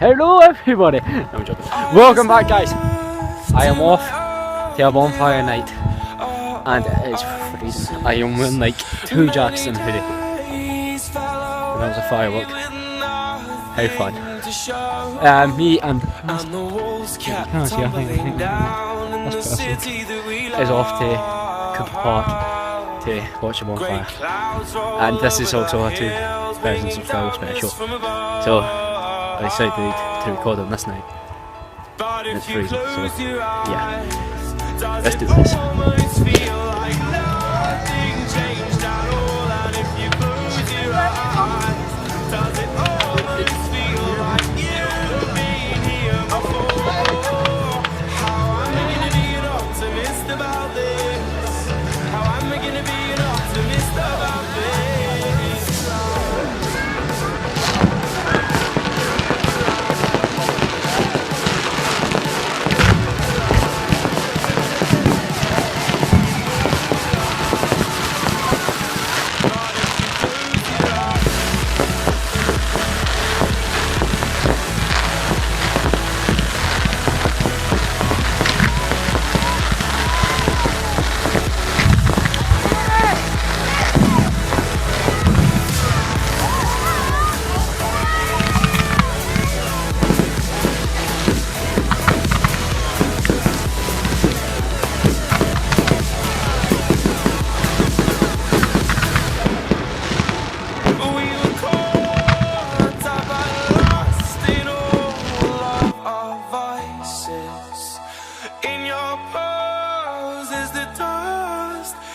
Hello everybody! No, I'm joking. Welcome back, guys. I am off to a bonfire night and it is freezing. I am wearing like 2 jackets and a hoodie. And there's a firework. How fun. Me and this person is off to Cooper Park to watch a bonfire. And this is also a 2,000 subscriber special. So I decided to record on this night. And it's freezing, so yeah. Let's do this.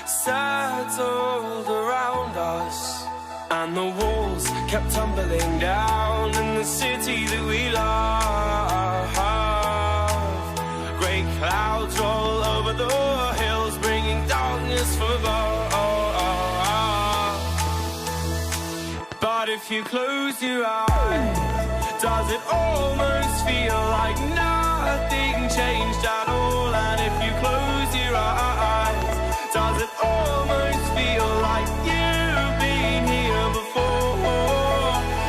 Settled around us, and the walls kept tumbling down in the city that we love. Great clouds roll over the hills, bringing darkness from above. But if you close your eyes, does it almost feel like nothing changed at all? And if you close your eyes, does it almost feel like you've been here before?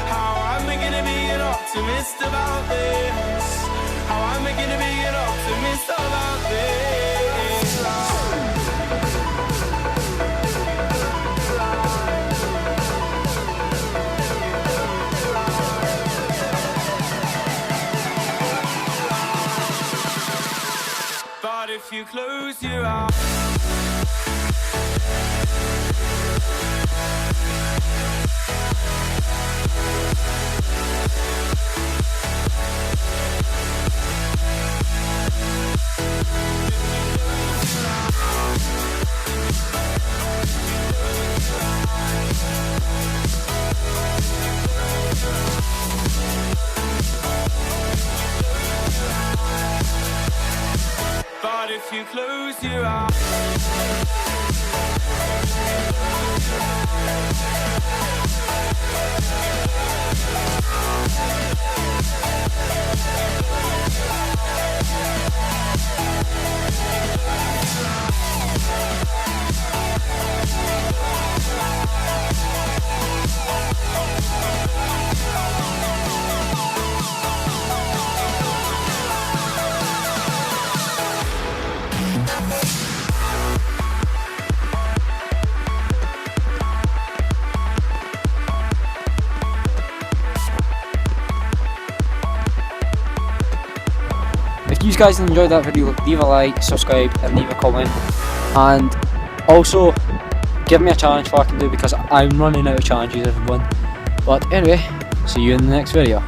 How am I gonna be an optimist about this? How am I gonna be an optimist about this? But if you close your eyes, but if you close your eyes, if you guys enjoyed that video, leave a like, subscribe and leave a comment, and also give me a challenge for what I can do, because I'm running out of challenges everyone. But anyway, see you in the next video.